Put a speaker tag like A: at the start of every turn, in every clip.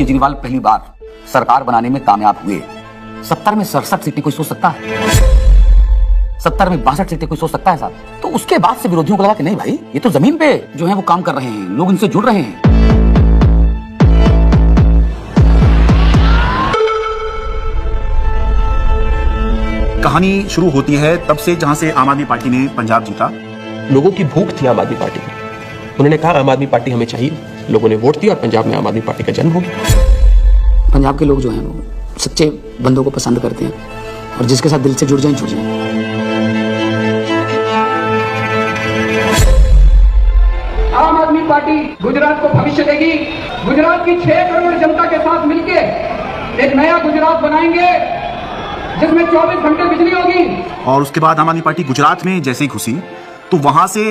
A: केजरीवाल पहली बार सरकार बनाने में कामयाब हुए। 70 में 67 सीटें कोई सोच सकता है? 70 में 62 सीटें कोई सोच सकता है साहब? तो उसके बाद से विरोधियों को लगा कि नहीं भाई, ये तो जमीन पे जो है वो काम कर रहे हैं, लोग इनसे जुड़ रहे हैं।
B: कहानी शुरू होती है तब से जहां से आम आदमी पार्टी ने पंजाब जीता।
C: लोगों की भूख थी आम आदमी पार्टी की। उन्होंने कहा आम आदमी पार्टी हमें चाहिए, लोगों ने वोट दिया और पंजाब में आम आदमी पार्टी का जन्म हो गया।
A: पंजाब के लोग जो हैं वो सच्चे बंदों को पसंद करते हैं और जिसके साथ दिल से जुड़ जाए जुड़ जाए।
D: आम आदमी पार्टी गुजरात को भविष्य देगी। गुजरात की 6 करोड़ जनता के साथ मिलकर एक नया गुजरात बनाएंगे जिसमें 24 घंटे बिजली होगी।
B: और उसके बाद आम आदमी पार्टी गुजरात में जैसे ही घुसी तो वहां से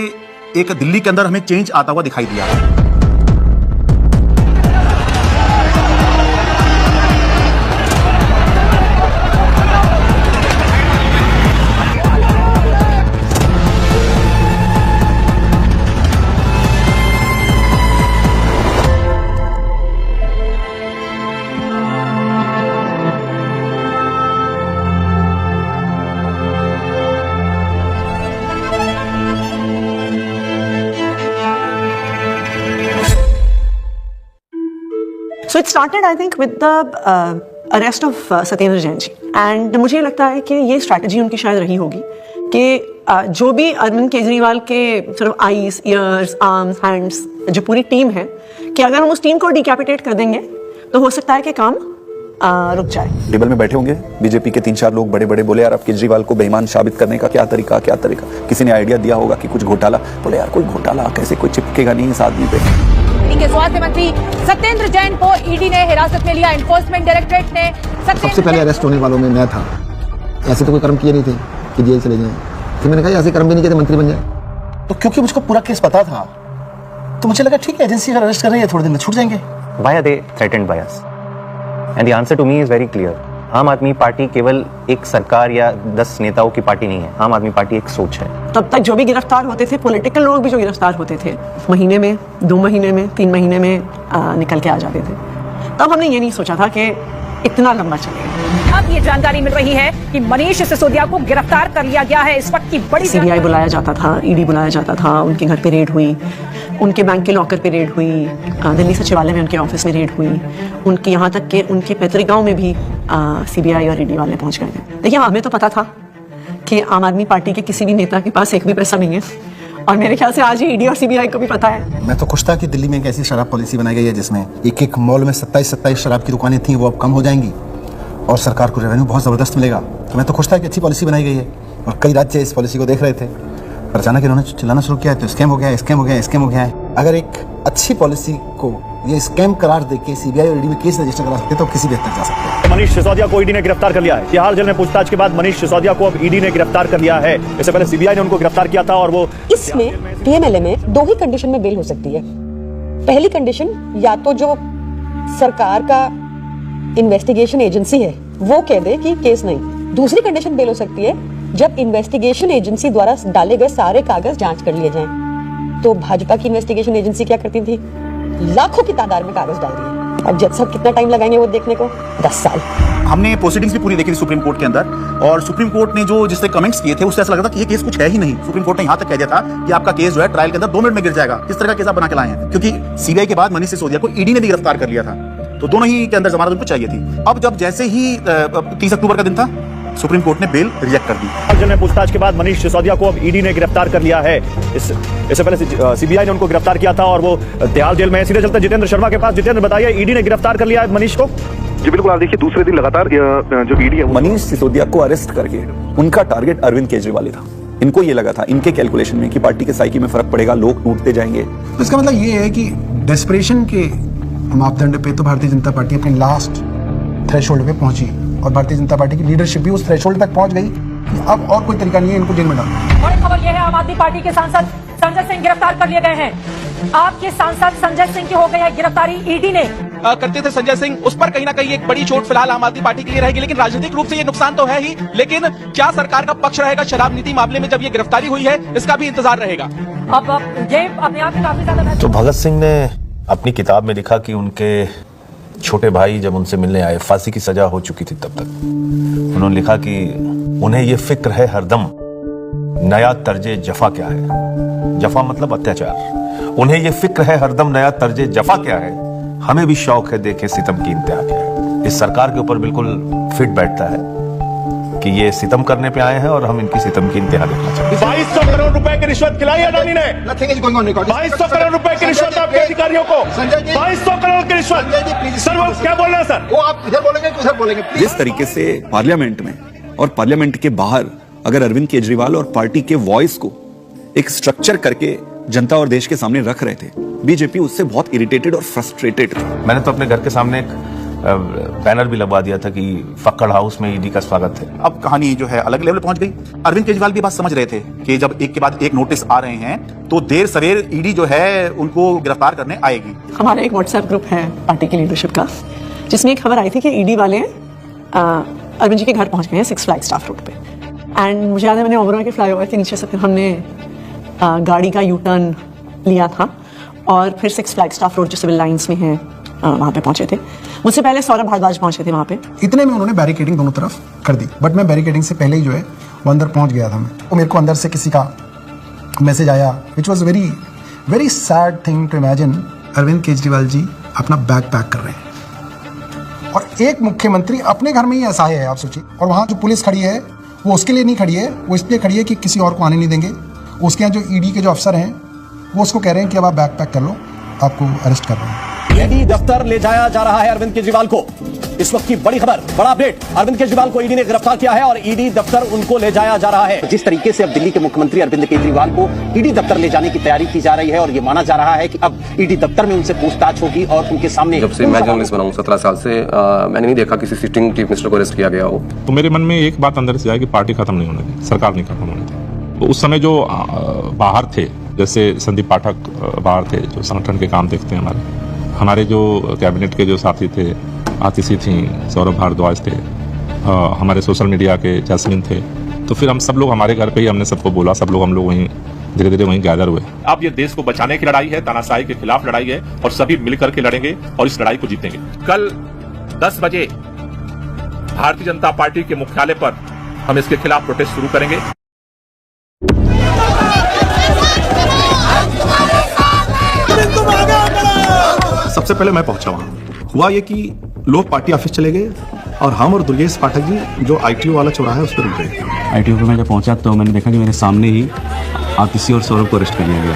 B: एक दिल्ली के अंदर हमें चेंज आता हुआ दिखाई दिया।
E: So it started, I think, with the arrest of Satyendra Jain ji, and मुझे लगता है कि ये स्ट्रैटेजी उनकी शायद रही होगी कि जो भी अरविंद केजरीवाल के sort of eyes, ears, arms, hands, जो पूरी टीम है, कि अगर हम उस टीम को डिकैपिटेट कर देंगे तो हो सकता है कि काम रुक जाए।
F: टेबल में बैठे होंगे बीजेपी के 3-4 लोग बड़े बड़े, बोले यार अब केजरीवाल को बेईमान साबित करने का क्या तरीका। किसी ने आइडिया दिया होगा कि कुछ घोटाला, बोले यार कोई घोटाला कैसे, कोई चिपकेगा नहीं इस आदमी पे।
G: के स्वास्थ्य मंत्री सत्येंद्र जैन को ईडी ने हिरासत में लिया। एनफोर्समेंट डायरेक्टरेट ने
H: सबसे पहले अरेस्ट होने वालों में मैं था। ऐसे तो कोई कर्म किए नहीं थे कि जेल चले जाएं। फिर मैंने कहा ऐसे कर्म भी नहीं किए थे मंत्री बन जाए।
I: तो क्योंकि मुझको पूरा केस पता था तो मुझे लगा ठीक है, एजेंसी अगर अरेस्ट कर रही है थोड़े दिन में छूट जाएंगे।
J: Why are they threatened by us? And the answer to me is very clear. आम आदमी पार्टी केवल एक सरकार या 10 नेताओं की पार्टी नहीं है। आम आदमी पार्टी एक सोच है।
E: तब तक जो भी गिरफ्तार होते थे, पॉलिटिकल लोग भी जो गिरफ्तार होते थे, महीने में, 2 महीने में, 3 महीने में निकल के आ जाते थे। तब हमने ये नहीं सोचा था कि इतना लंबा चलेगा।
G: अब ये जानकारी मिल रही है कि मनीष सिसोदिया को गिरफ्तार कर लिया गया है। इस वक्त की बड़ी
E: सीबीआई बुलाया जाता था, ईडी बुलाया जाता था, उनके घर पे रेड हुई, उनके बैंक के लॉकर पे रेड हुई, दिल्ली सचिवालय में उनके ऑफिस में रेड हुई, उनके यहाँ तक के उनके पैतृक गांव में भी सीबीआई और ईडी वाले पहुंच गए थे। देखिए हमें तो पता था कि आम आदमी पार्टी के किसी भी नेता के पास एक भी पैसा नहीं है, और मेरे ख्याल से आज ही ईडी और सीबीआई को भी पता है।
I: मैं तो खुश था कि दिल्ली में एक ऐसी शराब पॉलिसी बनाई गई है जिसमें एक मॉल में 27 शराब की दुकानें थी, वो अब कम हो जाएंगी और सरकार को रेवेन्यू बहुत जबरदस्त मिलेगा। तो मैं तो खुश था कि अच्छी पॉलिसी बनाई गई है और कई राज्य इस पॉलिसी को देख रहे थे, पर अचानक इन्होंने चिल्लाना शुरू किया तो स्कैम हो गया है। अगर एक अच्छी पॉलिसी को ये स्कैम करार देके सीबीआई और ईडी में केस रजिस्टर करा सकते तो किसी भी हद तक जा सकते हैं।
K: मनीष सिसोदिया को ईडी ने गिरफ्तार कर लिया है। तिहाड़ जेल में पूछताछ के बाद मनीष सिसोदिया को अब ईडी ने गिरफ्तार कर लिया है। इससे पहले सीबीआई ने उनको गिरफ्तार किया था और वो
L: इसमें पीएमएलए में 2 ही कंडीशन में बेल हो सकती है। पहली कंडीशन, या तो जो सरकार का इन्वेस्टिगेशन एजेंसी है वो कह दे कि केस नहीं। दूसरी कंडीशन बेल हो सकती है जब इन्वेस्टिगेशन एजेंसी द्वारा डाले गए सारे कागज जांच कर लिए जाएं। तो भाजपा की इन्वेस्टिगेशन एजेंसी क्या करती थी, लाखों की तादाद में कागज डाल दिए। अब जज साहब कितना टाइम लगाएंगे वो देखने को, 10 साल।
B: हमने प्रोसीडिंग्स भी पूरी देखी थी सुप्रीम कोर्ट के अंदर, और सुप्रीम कोर्ट ने जो जिससे कमेंट्स किए थे उससे ऐसा लगा था कि ये केस कुछ है ही नहीं। सुप्रीम कोर्ट ने यहाँ तक कह दिया था कि आपका केस जो है ट्रायल के अंदर 2 मिनट में गिर जाएगा। किस तरह का केस आप बना के लाए हैं, क्योंकि सीबीआई के बाद मनीष सिसोदिया को ईडी ने भी गिरफ्तार कर लिया था, तो दोनों ही के अंदर जमानत उनको चाहिए थी। अब जब जैसे ही 30 अक्टूबर का दिन था, सुप्रीम कोर्ट ने बेल रिजेक्ट कर दी।
K: जेल में पूछताछ के बाद मनीष सिसोदिया को अब ईडी ने गिरफ्तार कर लिया है। इससे पहले सीबीआई ने उनको गिरफ्तार किया था और वो तिहाड़ जेल में। सीधे चलते जितेंद्र शर्मा के पास। जितेंद्र बताइए, ईडी ने गिरफ्तार कर लिया है मनीष को?
M: जी बिल्कुल, आप देखिए दूसरे दिन लगातार जो ईडी है
F: मनीष सिसोदिया को अरेस्ट करके उनका टारगेट अरविंद केजरीवाल ही था। इनको ये लगा था, इनके कैलकुलेशन में, कि पार्टी के साइकी में फर्क पड़ेगा, लोग टूटते जाएंगे।
I: तो इसका मतलब ये है कि डेस्परेशन के मापदंड पे तो भारतीय जनता पार्टी अपने लास्ट थ्रेशोल्ड पे पहुंची और भारतीय जनता पार्टी की लीडरशिप भी उस थ्रेशोल्ड तक पहुंच गई कि अब और कोई तरीका नहीं है इनको जेल में डालने।
G: बड़ी खबर यह है, आम आदमी पार्टी के सांसद संजय सिंह गिरफ्तार कर लिए गए हैं। आपके सांसद संजय सिंह की हो गई है गिरफ्तारी। ईडी ने
C: करते थे संजय सिंह, उस पर कहीं ना कहीं एक बड़ी चोट फिलहाल आम आदमी पार्टी के लिए रहेगी, लेकिन राजनीतिक रूप से ये नुकसान तो है ही, लेकिन क्या सरकार का पक्ष रहेगा शराब नीति मामले में जब ये गिरफ्तारी हुई है, इसका भी इंतजार रहेगा।
G: अब ये अपने आप में काफी ज्यादा।
N: तो भगत सिंह ने अपनी किताब में लिखा कि उनके छोटे भाई जब उनसे मिलने आए, फांसी की सजा हो चुकी थी तब तक, उन्होंने लिखा कि उन्हें ये फिक्र है हरदम नया तर्जे जफा क्या है। जफा मतलब अत्याचार। उन्हें ये फिक्र है हरदम नया तर्जे जफा क्या है। हमें भी शौक है देखे सितम की इंतहा क्या है। इस सरकार के ऊपर बिल्कुल फिट बैठता है कि ये सितम करने पे आए हैं और हम इनकी सितम की इंतहा देखना चाहते हैं।
K: 2200 करोड़ रुपए की रिश्वत खिलाई अडानी ने। 2200 करोड़ रुपए की रिश्वत आपके अधिकारियों को। 2200 करोड़ की रिश्वत। सर वो क्या बोल रहे हैं सर?
H: वो आप इधर बोलेंगे तो उधर बोलेंगे।
F: जिस तरीके से पार्लियामेंट में और पार्लियामेंट के बाहर अगर अरविंद केजरीवाल और पार्टी के वॉइस को एक स्ट्रक्चर करके जनता और देश के सामने रख रहे थे, बीजेपी उससे बहुत इरिटेटेड और फ्रस्ट्रेटेड थी।
N: मैंने तो अपने घर के सामने एक बैनर भी लगवा दिया था कि फक्कड़ हाउस में ईडी का स्वागत है।
B: अब कहानी जो है अलग लेवल पहुंच गई। अरविंद केजरीवाल भी बात समझ रहे थे कि जब एक के बाद एक नोटिस आ रहे हैं तो देर सवेर ईडी जो है उनको गिरफ्तार करने आएगी।
E: हमारा एक व्हाट्सएप ग्रुप है पार्टी की लीडरशिप का, जिसमें एक खबर आई थी कि ईडी वाले अरविंद जी के घर पहुंच गए हैं 6 फ्लैग स्टाफ रोड पे। एंड मुझे याद है मैंने ओबरॉय के फ्लाईओवर के नीचे से फिर हमने गाड़ी का यू टर्न लिया था और फिर 6 फ्लैग स्टाफ रोड जो सिविल लाइंस में है वहाँ पे पहुंचे थे। मुझसे पहले सौरभ भारद्वाज पहुंचे थे वहाँ पे।
I: इतने में उन्होंने बैरिकेडिंग दोनों तरफ कर दी, बट मैं बैरिकेडिंग से पहले ही जो है वो अंदर पहुंच गया था। मैं तो मेरे को अंदर से किसी का मैसेज आया, which was very very sad thing to imagine. Arvind Kejriwal ji अपना बैग पैक कर रहे हैं और एक मुख्यमंत्री अपने घर में ही ऐसा है, आप सोचिए। और वहाँ जो पुलिस खड़ी है वो उसके लिए नहीं खड़ी है, वो इसलिए खड़ी है कि किसी और को आने नहीं देंगे। उसके यहाँ जो ईडी के जो अफसर हैं वो उसको कह रहे हैं कि अब आप बैग पैक कर लो, आपको अरेस्ट कर रहे हैं।
K: ईडी दफ्तर ले जाया जा रहा है अरविंद केजरीवाल को। इस वक्त की बड़ी खबर, बड़ा अपडेट, अरविंद केजरीवाल को ईडी ने गिरफ्तार किया है और ईडी दफ्तर उनको ले जाया जा रहा है। जिस तरीके से अब दिल्ली के मुख्यमंत्री अरविंद केजरीवाल को ईडी दफ्तर ले जाने की तैयारी की जा रही है और ये माना जा रहा है कि अब ईडी दफ्तर में उनसे पूछताछ होगी और उनके सामने।
O: जब से मैं जर्नलिस्ट बना हूं 17 साल से, मैंने नहीं देखा किसी सिटिंग चीफ मिनिस्टर को अरेस्ट किया गया हो।
P: तो मेरे मन में एक बात अंदर से आई कि पार्टी खत्म नहीं होने दी, सरकार नहीं खत्म होने दी। तो उस समय जो बाहर थे, जैसे संदीप पाठक बाहर थे जो संगठन के काम देखते हैं, हमारे जो कैबिनेट के जो साथी थे, आतिशी थी, सौरभ भारद्वाज थे, हमारे सोशल मीडिया के जैस्मिन थे। तो फिर हम सब लोग हमारे घर पे ही हमने सबको बोला, सब लोग हम लोग वहीं धीरे धीरे वहीं गैदर हुए। अब ये देश को बचाने की लड़ाई है, तानाशाही के खिलाफ लड़ाई है और सभी मिलकर के लड़ेंगे और इस लड़ाई को जीतेंगे। कल 10 बजे भारतीय जनता पार्टी के मुख्यालय पर हम इसके खिलाफ प्रोटेस्ट शुरू करेंगे।
I: सबसे पहले मैं पहुंचा वहां, हुआ ये कि लोग पार्टी ऑफिस चले गए और हम और दुर्गेश पाठक जी जो आईटीओ वाला चौराहा है उस पर रुक गए।
Q: आईटीओ पे मैं जब पहुंचा तो मैंने देखा कि मेरे सामने ही आतिशी और सौरभ को अरेस्ट कर लिया गया।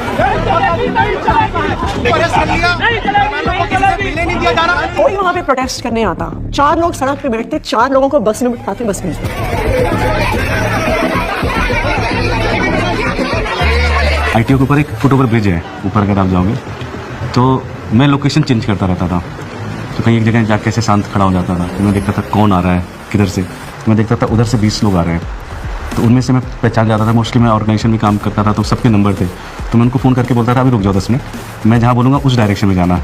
E: कोई वहाँ पे प्रोटेस्ट करने आता, 4 लोग सड़क पे बैठते, 4 लोगों को बस में बिठाते, बस में।
Q: आईटीओ के ऊपर एक फुट ओवर ब्रिज है, ऊपर अगर आप जाओगे तो मैं लोकेशन चेंज करता रहता था। तो कहीं एक जगह जाके ऐसे शांत खड़ा हो जाता था, तो मैं देखता था कौन आ रहा है किधर से। मैं देखता था उधर से 20 लोग आ रहे हैं, तो उनमें से मैं पहचान जाता था। मोस्टली मैं ऑर्गेनाइजेशन में काम करता था तो सबके नंबर थे, तो मैं उनको फ़ोन करके बोलता था अभी रुक जाओ 10 मिनट, मैं जहाँ बोलूँगा उस डायरेक्शन में जाना।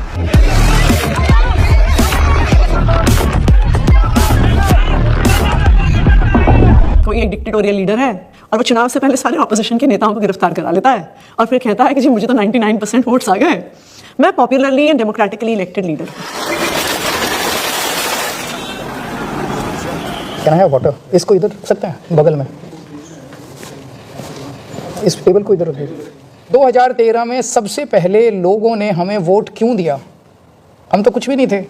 E: कोई एक डिक्टेटोरियल लीडर है और वो चुनाव से पहले सारे ऑपोजिशन के नेताओं को गिरफ्तार करा लेता है और फिर कहता है कि जी मुझे तो 99% वोट्स आ गए, मैं popularly and democratically elected leader हूँ।
R: Can I have water? इसको इधर रख सकते हैं बगल में, इस टेबल को इधर रख दीजिए। 2013 में सबसे पहले लोगों ने हमें वोट क्यों दिया? हम तो कुछ भी नहीं थे,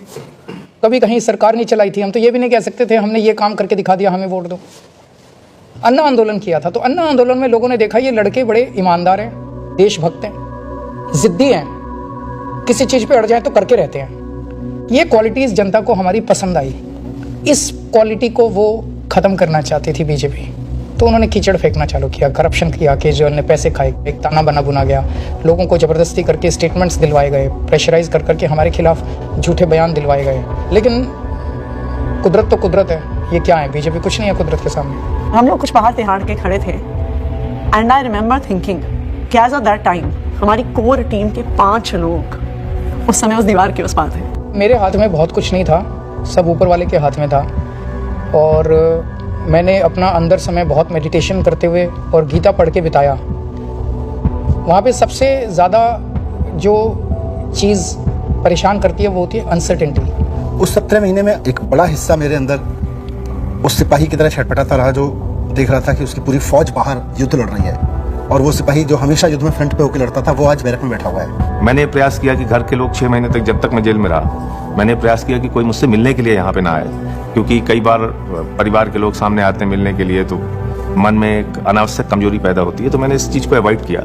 R: कभी कहीं सरकार नहीं चलाई थी, हम तो ये भी नहीं कह सकते थे हमने ये काम करके दिखा दिया हमें वोट दो। अन्ना आंदोलन किया था, तो अन्ना आंदोलन में लोगों ने देखा ये लड़के बड़े ईमानदार हैं, देशभक्त हैं, जिद्दी हैं, किसी चीज़ पे अड़ जाए तो करके रहते हैं। ये क्वालिटीज़ जनता को हमारी पसंद आई। इस क्वालिटी को वो ख़त्म करना चाहती थी बीजेपी, तो उन्होंने कीचड़ फेंकना चालू किया, करप्शन किया, केजरीवाल ने पैसे खाए, एक ताना बना बुना गया, लोगों को ज़बरदस्ती करके स्टेटमेंट्स दिलवाए गए, प्रेशराइज कर करके हमारे खिलाफ झूठे बयान दिलवाए गए। लेकिन कुदरत तो कुदरत है, ये क्या है, बीजेपी कुछ नहीं है कुदरत के सामने।
E: हम लोग कुछ बाहर तिहाड़ के खड़े थे एंड आई रिमेंबर थिंकिंग कि एज ऑफ दैट टाइम हमारी कोर टीम के 5 लोग उस समय उस दीवार के उस पार थे।
R: मेरे हाथ में बहुत कुछ नहीं था, सब ऊपर वाले के हाथ में था और मैंने अपना अंदर समय बहुत मेडिटेशन करते हुए और गीता पढ़ के बिताया। वहाँ पे सबसे ज़्यादा जो चीज़ परेशान करती है वो होती है अनसर्टेनिटी।
I: उस 17 महीने में एक बड़ा हिस्सा मेरे अंदर उस सिपाही की तरह छटपटाता रहा जो देख रहा था कि उसकी पूरी फौज बाहर युद्ध लड़ रही है, और वो सिपाही जो हमेशा युद्ध में फ्रंट पे होकर लड़ता था वो आज बैरक में बैठा हुआ है।
N: मैंने प्रयास किया कि घर के लोग 6 महीने तक, जब तक मैं जेल में रहा, मैंने प्रयास किया कि कोई मुझसे मिलने के लिए यहाँ पे ना आए, क्योंकि कई बार परिवार के लोग सामने आते हैं मिलने के लिए तो मन में एक अनावश्यक कमजोरी पैदा होती है, तो मैंने इस चीज़ को अवॉइड किया।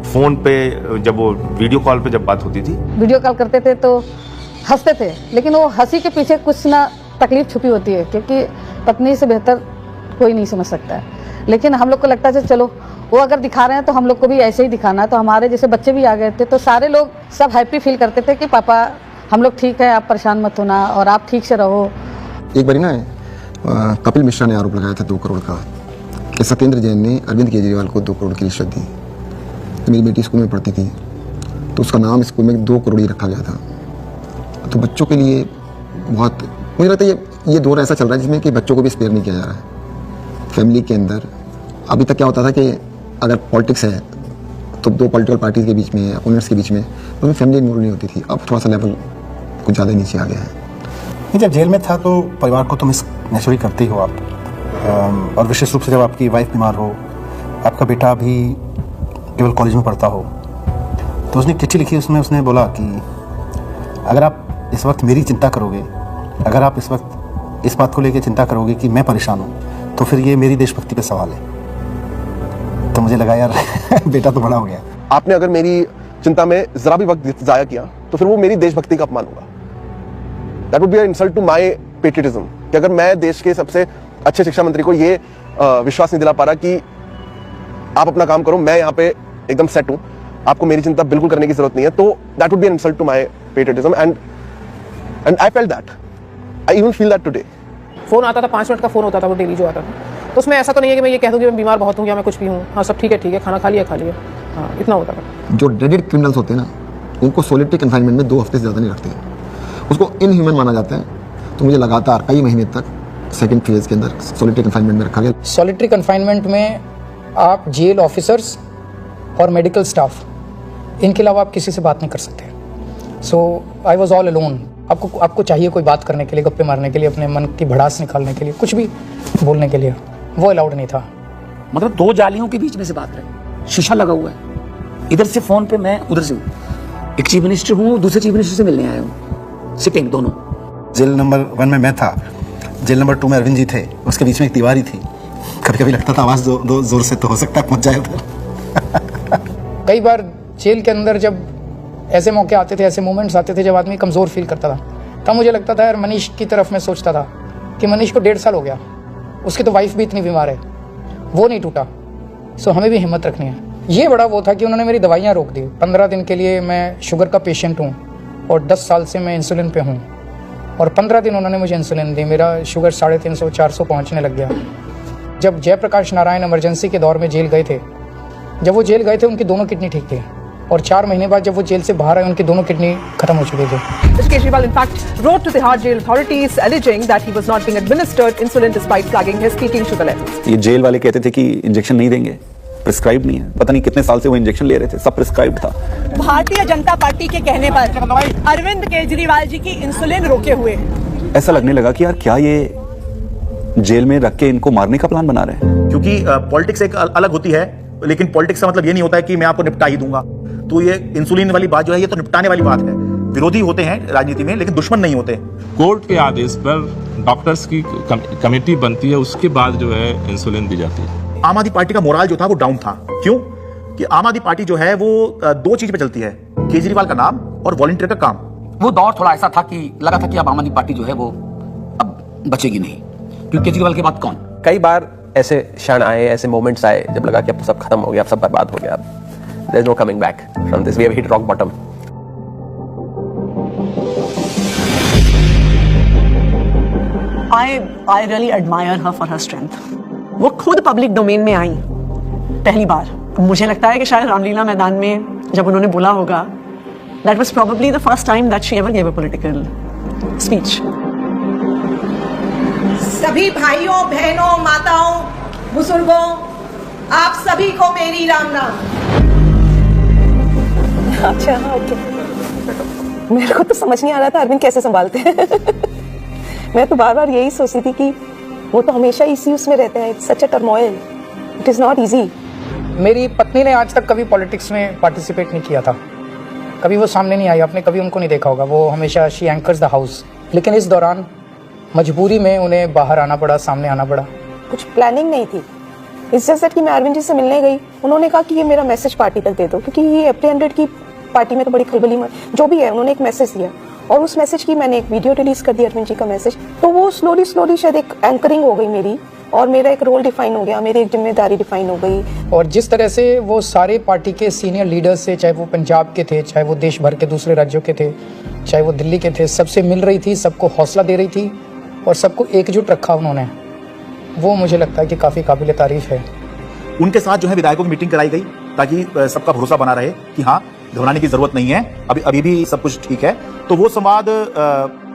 N: फ़ोन पे जब वो वीडियो कॉल पे जब बात होती थी,
S: वीडियो कॉल करते थे तो हंसते थे, लेकिन वो हंसी के पीछे कुछ ना तकलीफ छुपी होती है, क्योंकि पत्नी से बेहतर कोई नहीं समझ सकता है। लेकिन हम लोग को लगता है चलो वो अगर दिखा रहे हैं तो हम लोग को भी ऐसे ही दिखाना है, तो हमारे जैसे बच्चे भी आ गए थे तो सारे लोग सब हैप्पी फील करते थे कि पापा हम लोग ठीक है, आप परेशान मत होना और आप ठीक से रहो।
H: एक बार ना कपिल मिश्रा ने आरोप लगाया था 2 करोड़ का कि सत्येंद्र जैन ने अरविंद केजरीवाल को 2 करोड़ की रिश्वत दी। तो मेरी बेटी स्कूल में पढ़ती थी तो उसका नाम स्कूल में 2 करोड़ ही रखा गया था। तो बच्चों के लिए बहुत, मुझे लगता है ये दौर ऐसा चल रहा है जिसमें कि बच्चों को भी स्पेयर नहीं किया जा रहा है। फैमिली के अंदर अभी तक क्या होता था कि अगर पॉलिटिक्स है तो 2 पॉलिटिकल पार्टीज के बीच में, अपोनेंट्स के बीच में, तो फैमिली इन्वॉल्व नहीं होती थी। अब थोड़ा सा लेवल कुछ ज़्यादा नीचे आ गया है।
I: जब जेल में था तो परिवार को तो मिस नेचुरली करते ही हो आप, और विशेष रूप से जब आपकी वाइफ बीमार हो, आपका बेटा भी केवल कॉलेज में पढ़ता हो, तो उसने चिट्ठी लिखी, उसमें उसने बोला कि अगर आप इस वक्त मेरी चिंता करोगे, अगर आप इस वक्त इस बात को लेकर चिंता करोगे कि मैं परेशान हूँ, तो फिर ये मेरी देशभक्ति पे सवाल है। तो मुझे लगा यार बेटा तो बड़ा हो गया।
K: आपने अगर मेरी चिंता में जरा भी वक्त जाया किया तो फिर वो मेरी देशभक्ति का अपमान होगा। That would be an insult to my patriotism, कि अगर मैं देश के सबसे अच्छे शिक्षा मंत्री को ये विश्वास नहीं दिला पा रहा कि आप अपना काम करो, मैं यहाँ पे एकदम सेट हूँ, आपको मेरी चिंता बिल्कुल करने की जरूरत नहीं है, तो that would be an insult to my patriotism and I felt that, I even feel that today.
R: Phone आता था, 5 मिनट का फ़ोन होता था, वो डेली जो आता था, तो उसमें ऐसा तो नहीं है कि मैं ये कह दूँ कि मैं बीमार बहुत हूँ या मैं कुछ भी हूँ, हाँ सब ठीक है, खाना खा लिया, हाँ इतना होता था।
H: जो ड्रेडेड क्रिमिनल्स होते हैं ना, उनको सोलिटरी कन्फाइनमेंट में 2 हफ्ते से ज़्यादा नहीं रखते, उसको इनह्यूमन माना जाता है। तो मुझे लगातार कई महीने तक सेकंड फेज के अंदर सॉलिटरी कन्फाइनमेंट में रखा गया।
R: सॉलिटरी कन्फाइनमेंट में आप जेल ऑफिसर्स और मेडिकल स्टाफ, इनके अलावा आप किसी से बात नहीं कर सकते। सो आई वॉज ऑल अलोन। आपको चाहिए कोई बात करने के लिए, गप्पे मारने के लिए, अपने मन की भड़ास निकालने के लिए, कुछ भी बोलने के लिए, वो अलाउड नहीं था।
A: मतलब 2 जालियों के बीच में से बात रहे, शीशा लगा हुआ है, इधर से फोन पे मैं, उधर से हूँ, एक चीफ मिनिस्टर हूँ, दूसरे चीफ मिनिस्टर से मिलने आया हूँ, सिटिंग दोनों।
I: जेल नंबर 1 में मैं था, जेल नंबर 2 में अरविंद जी थे, उसके बीच में एक दीवार ही थी। कभी कभी लगता था आवाज़ दो जोर से तो हो सकता है पहुँच जाए उधर।
R: कई बार जेल के अंदर जब ऐसे मौके आते थे, ऐसे मोमेंट्स आते थे जब आदमी कमज़ोर फील करता था, तब मुझे लगता था यार मनीष की तरफ मैं सोचता था कि मनीष को 1.5 साल हो गया, उसकी तो वाइफ भी इतनी बीमार है, वो नहीं टूटा, सो हमें भी हिम्मत रखनी है। ये बड़ा वो था कि उन्होंने मेरी दवाइयाँ रोक दी। 15 दिन के लिए मैं शुगर का पेशेंट हूँ और 10 साल से मैं इंसुलिन पे हूँ, और 15 दिन उन्होंने मुझे इंसुलिन दी, मेरा शुगर 350-400 पहुँचने लग गया। जब जयप्रकाश नारायण इमरजेंसी के दौर में जेल गए थे, जब वो जेल गए थे उनकी दोनों किडनी ठीक थी, और 4 महीने बाद जब वो जेल से बाहर आए उनकी दोनों किडनी खत्म हो चुकी थी।
E: Mr. Kejriwal in fact wrote to the Tihar jail authorities alleging that he was not being administered insulin despite flagging his peaking sugar levels.
F: ये जेल वाले कहते थे कि इंजेक्शन नहीं देंगे, प्रिस्क्राइब नहीं है, पता नहीं कितने साल से वो इंजेक्शन ले रहे थे, सब प्रिस्क्राइब था।
E: भारतीय जनता पार्टी के कहने पर अरविंद केजरीवाल जी की इंसुलिन रोके हुए।
F: ऐसा लगने लगा कि यार क्या ये जेल में रख के इनको मारने का प्लान बना रहे हैं।
B: क्योंकि पॉलिटिक्स एक अलग होती है, लेकिन पॉलिटिक्स का मतलब ये नहीं होता है कि मैं आपको निपटा ही दूंगा। तो ये इंसुलिन वाली बात जो है, ये तो निपटाने वाली बात है। विरोधी होते हैं राजनीति में, लेकिन दुश्मन नहीं होते।
P: कोर्ट के आदेश पर डॉक्टर्स की कमेटी बनती है, उसके बाद जो है इंसुलिन दी जाती है।
B: आम आदमी पार्टी का मोराल जो था वो डाउन था। क्यों? कि आम आदमी पार्टी जो है वो 2 चीज पे चलती है, केजरीवाल का नाम और वॉलंटियर का काम।
A: वो दौर थोड़ा ऐसा था कि लगा था कि अब आम आदमी पार्टी जो है वो अब बचेगी नहीं, क्योंकि केजरीवाल के बाद कौन।
O: कई बार ऐसे क्षण आए, ऐसे मोमेंट्स आए जब लगा कि अब सब खत्म हो गया, अब सब बर्बाद हो गया, there is no coming back from this, we have hit rock bottom.
E: I really admire her for her strength. वो खुद पब्लिक डोमेन में आई पहली बार। मुझे लगता है कि शायद रामलीला मैदान में जब उन्होंने बोला होगा, that was probably the first time that she ever gave a political speech.
T: सभी भाइयों, बहनों, माताओं, बुजुर्गों, आप सभी को मेरी राम नाम।
E: अच्छा, ओके।
L: मेरे को तो समझ नहीं आ रहा था अरविंद कैसे संभालते हैं मैं तो बार बार यही सोचती थी कि वो तो हमेशा इसी उसमें रहते हैं, it's such a turmoil, it is not easy.
R: मेरी पत्नी ने आज तक कभी पॉलिटिक्स में पार्टिसिपेट नहीं किया था, कभी वो सामने नहीं आई, आपने कभी उनको नहीं देखा होगा, वो हमेशा शी एंकर्स द हाउस। लेकिन इस दौरान मजबूरी में उन्हें बाहर आना पड़ा, सामने आना पड़ा।
L: कुछ प्लानिंग नहीं थी, इट्स जस्ट दैट कि मैं अरविंद जी से मिलने गई, उन्होंने कहा कि ये मेरा मैसेज पार्टी तक दे दो, क्योंकि ये एप्रीहेंडेड की पार्टी में तो बड़ी खलबली जो भी है, उन्होंने एक मैसेज दिया और उस मैसेज की मैंने एक वीडियो रिलीज कर दी अरविंद जी का मैसेज। तो वो स्लोली स्लोली शायद एक एंकरिंग हो गई मेरी, और मेरा एक रोल डिफाइन हो गया, मेरी एक जिम्मेदारी डिफाइन हो गई।
R: और जिस तरह से वो सारे पार्टी के सीनियर लीडर्स से, चाहे वो पंजाब के थे, चाहे वो देश भर के दूसरे राज्यों के थे, चाहे वो दिल्ली के थे, सबसे मिल रही थी, सबको हौसला दे रही थी और सबको एकजुट रखा उन्होंने, वो मुझे लगता है कि काफ़ी काबिल तारीफ है।
B: उनके साथ जो है विधायकों की मीटिंग कराई गई ताकि सबका भरोसा बना रहे कि हाँ, घबराने की जरूरत नहीं है, अभी भी सब कुछ ठीक है। तो वो संवाद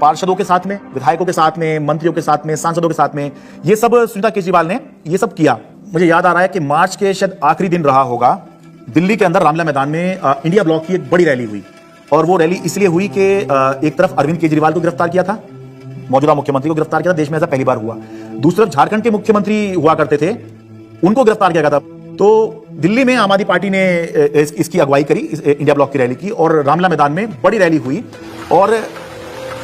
B: पार्षदों के साथ में, विधायकों के साथ में, मंत्रियों के साथ में, सांसदों के साथ में, ये सब सुनीता केजरीवाल ने ये सब किया। मुझे याद आ रहा है कि मार्च के शायद आखिरी दिन रहा होगा, दिल्ली के अंदर रामलीला मैदान में इंडिया ब्लॉक की एक बड़ी रैली हुई, और वो रैली इसलिए हुई कि एक तरफ अरविंद केजरीवाल को गिरफ्तार किया था, मौजूदा मुख्यमंत्री को गिरफ्तार किया था, देश में ऐसा पहली बार हुआ। दूसरी तरफ झारखंड के मुख्यमंत्री हुआ करते थे, उनको गिरफ्तार किया गया था। तो दिल्ली में आम आदमी पार्टी ने इसकी अगुवाई करी, इंडिया ब्लॉक की रैली की, और रामलीला मैदान में बड़ी रैली हुई। और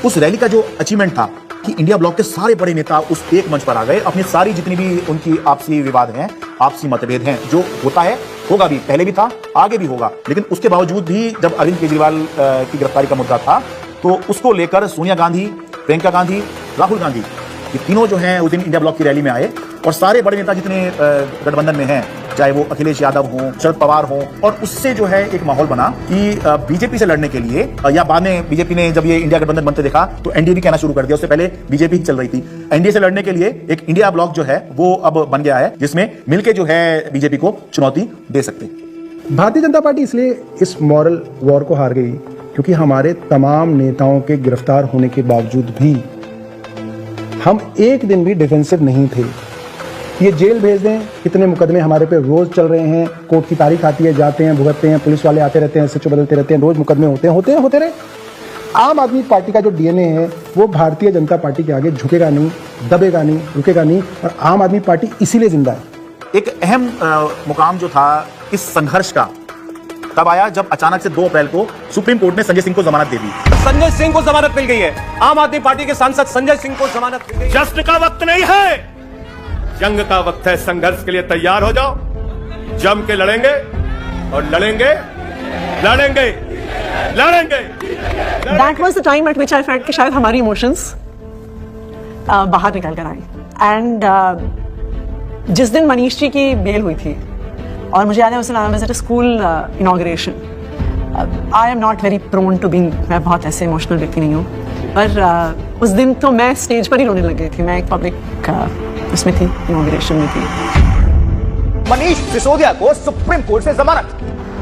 B: उस रैली का जो अचीवमेंट था कि इंडिया ब्लॉक के सारे बड़े नेता उस एक मंच पर आ गए, अपनी सारी जितनी भी उनकी आपसी विवाद हैं, आपसी मतभेद हैं, जो होता है, होगा भी, पहले भी था, आगे भी होगा, लेकिन उसके बावजूद भी जब अरविंद केजरीवाल की गिरफ्तारी का मुद्दा था, तो उसको लेकर सोनिया गांधी, प्रियंका गांधी, राहुल गांधी, ये तीनों जो हैं उस दिन इंडिया ब्लॉक की रैली में आए, और सारे बड़े नेता जितने गठबंधन में हैं, चाहे वो अखिलेश यादव हों, शरद पवार हों, और उससे जो है एक माहौल बना कि बीजेपी से लड़ने के लिए, या बाद में बीजेपी ने जब ये इंडिया गठबंधन बनते देखा तो एनडीए भी कहना शुरू कर दिया, उससे पहले बीजेपी चल रही थी, एनडीए से लड़ने के लिए एक इंडिया ब्लॉक जो है वो अब बन गया है, जिसमें मिलके जो है बीजेपी को चुनौती दे सकते।
I: भारतीय जनता पार्टी इसलिए इस मॉरल वॉर को हार गई क्योंकि हमारे तमाम नेताओं के गिरफ्तार होने के बावजूद भी हम एक दिन भी डिफेंसिव नहीं थे। ये जेल भेज दें, कितने मुकदमे हमारे पे रोज चल रहे हैं, कोर्ट की तारीख आती है, जाते हैं, भुगतते हैं, पुलिस वाले आते रहते हैं, एसएचओ बदलते रहते हैं, रोज मुकदमे होते रहे। आम आदमी पार्टी का जो डीएनए है वो भारतीय जनता पार्टी के आगे झुकेगा नहीं, दबेगा नहीं, रुकेगा नहीं, और आम आदमी पार्टी इसीलिए जिंदा है।
B: एक अहम मुकाम जो था इस संघर्ष का तब आया जब अचानक से 2 अप्रैल को सुप्रीम कोर्ट ने संजय सिंह को जमानत दे दी।
K: संजय सिंह को जमानत मिल गई है, आम आदमी पार्टी के सांसद संजय सिंह को जमानत मिल गई।
N: जश्न का वक्त नहीं है, जंग का वक्त है, संघर्ष के लिए तैयार हो जाओ, जम के लड़ेंगे और लड़ेंगे।
E: That was the time at which I felt कि शायद हमारी इमोशंस बाहर निकल कर आई। एंड जिस दिन मनीष जी की बेल हुई थी, और मुझे याद है उस दिन I was at a school inauguration, I am not very prone to being, मैं बहुत ऐसे इमोशनल व्यक्ति नहीं हूँ, पर उस दिन तो मैं स्टेज पर ही रोने लग गई थी। मैं एक पब्लिक उसमें थी, इनॉग्रेशन में थी।
K: मनीष सिसोदिया को सुप्रीम कोर्ट से जमानत।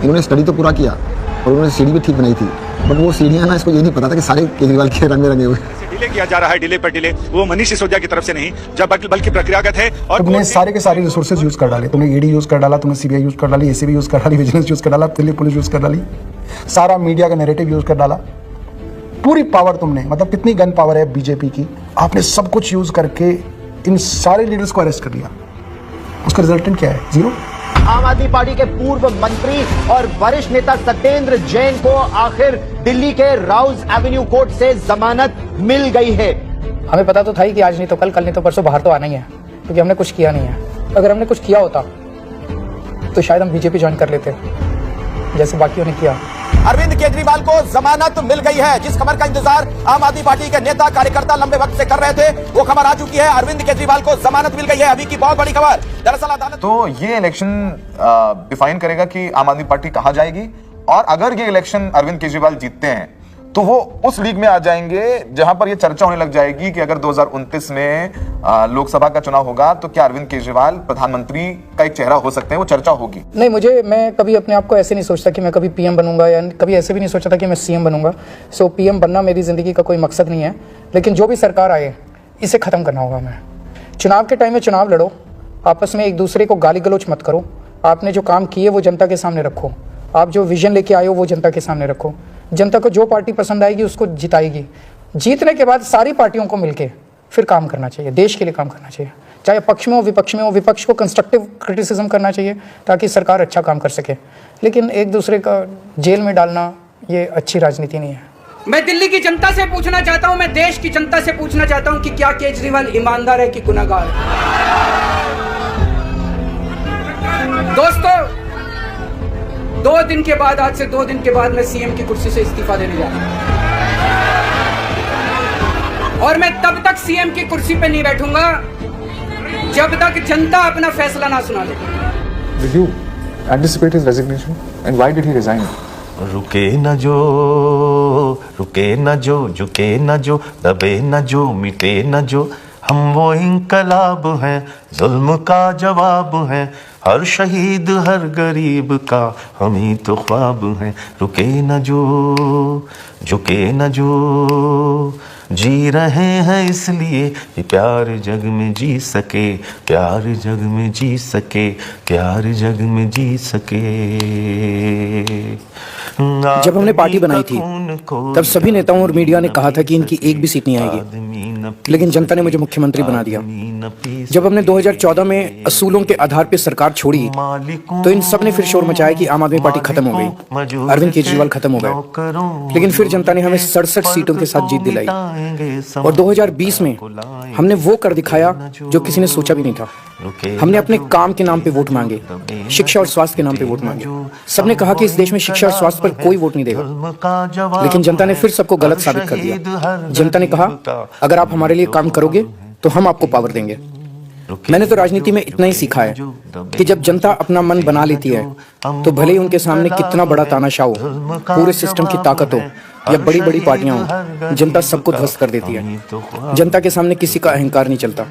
H: इन्होंने स्टडी तो पूरा किया और उन्होंने सीढ़ी भी ठीक बनाई थी, बट वो सीढ़ियां ना, इसको ये नहीं पता था कि सारे केजरीवाल के रंग में रंगे हुए।
M: डिले किया जा रहा है, डिले पर डिले, वो मनीष सिसोदिया की तरफ से नहीं, जब बल्कि प्रक्रियागत है। और
I: तुमने सारे के सारे रिसोर्सेज यूज कर डाले, तुमने ईडी यूज कर डाला, तुमने सीबीआई यूज कर डाली, एसीबी यूज कर डाली, विजिलेंस यूज कर डाला, दिल्ली पुलिस यूज कर डाली, सारा मीडिया का नैरेटिव यूज कर डाला, पूरी पावर तुमने, मतलब कितनी गन पावर है बीजेपी की, आपने सब कुछ यूज करके इन सारे लीडर्स को अरेस्ट कर लिया। उसका रिजल्टेंट क्या है? 0।
K: आम आदमी पार्टी के पूर्व मंत्री और वरिष्ठ नेता सत्येंद्र जैन को आखिर दिल्ली के राउज एवेन्यू कोर्ट से जमानत मिल गई है।
R: हमें पता तो था ही कि आज नहीं तो कल नहीं तो परसों बाहर तो आना ही है, क्योंकि हमने कुछ किया नहीं है। अगर हमने कुछ किया होता तो शायद हम बीजेपी ज्वाइन कर लेते, जैसे बाकियों ने किया।
K: अरविंद केजरीवाल को जमानत मिल गई है। जिस खबर का इंतजार आम आदमी पार्टी के नेता कार्यकर्ता लंबे वक्त से कर रहे थे, वो खबर आ चुकी है। अरविंद केजरीवाल को जमानत मिल गई है। अभी की बहुत बड़ी खबर, दरअसल अदालत
F: तो ये इलेक्शन डिफाइन करेगा कि आम आदमी पार्टी कहां जाएगी, और अगर ये इलेक्शन अरविंद केजरीवाल जीतते हैं तो वो उस लीग में आ जाएंगे जहां पर ये चर्चा होने लग जाएगी कि अगर 2029 में लोकसभा का चुनाव होगा तो क्या अरविंद केजरीवाल प्रधानमंत्री का एक चेहरा हो सकते हैं, वो चर्चा होगी।
R: नहीं, मैं कभी अपने आप को ऐसे नहीं सोचता कि मैं कभी पीएम बनूंगा, या कभी ऐसे भी नहीं सोचा था कि मैं सीएम बनूंगा। सो पीएम बनना मेरी जिंदगी का कोई मकसद नहीं है, लेकिन जो भी सरकार आए इसे खत्म करना होगा। मैं चुनाव के टाइम में चुनाव लड़ो, आपस में एक दूसरे को गाली गलौच मत करो, आपने जो काम किए वो जनता के सामने रखो, आप जो विजन लेके आए हो वो जनता के सामने रखो। जनता को जो पार्टी पसंद आएगी उसको जिताएगी। जीतने के बाद सारी पार्टियों को मिलके फिर काम करना चाहिए, देश के लिए काम करना चाहिए, चाहे पक्ष में हो विपक्ष में हो। विपक्ष को कंस्ट्रक्टिव क्रिटिसिज्म करना चाहिए ताकि सरकार अच्छा काम कर सके, लेकिन एक दूसरे का जेल में डालना ये अच्छी राजनीति नहीं है।
D: मैं दिल्ली की जनता से पूछना चाहता हूं, मैं देश की जनता से पूछना चाहता हूं कि क्या केजरीवाल ईमानदार है कि गुनहगार? दोस्तों, 2 दिन के बाद, आज से 2 दिन के बाद मैं सीएम की कुर्सी से इस्तीफा देने जा रहा हूं और मैं तब तक सीएम की कुर्सी पे नहीं बैठूंगा जब तक जनता अपना फैसला ना सुना दे।
U: Did you anticipate his resignation and why did he resign?
N: रुके न जो, रुके न जो, झुके न जो, दबे न जो, मिटे न जो, हम वो इंकलाब हैं, जुल्म का जवाब हैं, हर शहीद हर गरीब का हम ही तो ख्वाब हैं। रुके न जो, झुके न जो, जी रहे हैं इसलिए कि प्यार जग में जी सके, प्यार जग में जी सके, प्यार जग में जी सके।
R: जब हमने पार्टी बनाई थी तब सभी नेताओं और मीडिया ने कहा था कि इनकी एक भी सीट नहीं आएगी, लेकिन जनता ने मुझे मुख्यमंत्री बना दिया। जब हमने 2014 में असूलों के आधार पर सरकार छोड़ी तो इन सब ने फिर शोर मचाया कि आम आदमी पार्टी खत्म हो गई, अरविंद केजरीवाल खत्म हो गए, लेकिन फिर जनता ने हमें 67 सीटों के साथ जीत दिलाई और 2020 में हमने वो कर दिखाया जो किसी ने सोचा भी नहीं था। हमने अपने काम के नाम पे वोट मांगे, शिक्षा और स्वास्थ्य के नाम पे वोट मांगे। सबने कहा कि इस देश में शिक्षा और स्वास्थ्य पर कोई वोट नहीं देगा, लेकिन जनता ने फिर सबको गलत साबित कर दिया। जनता ने कहा अगर आप हमारे लिए काम करोगे तो हम आपको पावर देंगे। मैंने तो राजनीति में इतना ही सीखा है कि जब जनता अपना मन बना लेती है तो भले ही उनके सामने कितना बड़ा तानाशाह हो, पूरे सिस्टम की ताकत हो या बड़ी बड़ी पार्टियां हो, जनता सबको ध्वस्त कर देती है। जनता के सामने किसी का अहंकार नहीं चलता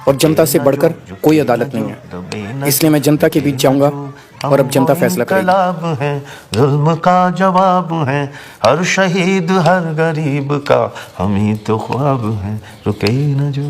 R: और जनता से बढ़कर कोई अदालत नहीं है। इसलिए मैं जनता के बीच जाऊंगा और अब जनता फैसला करेगी।
N: जुल्म का जवाब है, हर शहीद हर गरीब का हम ही तो ख्वाब है। रुके न जो।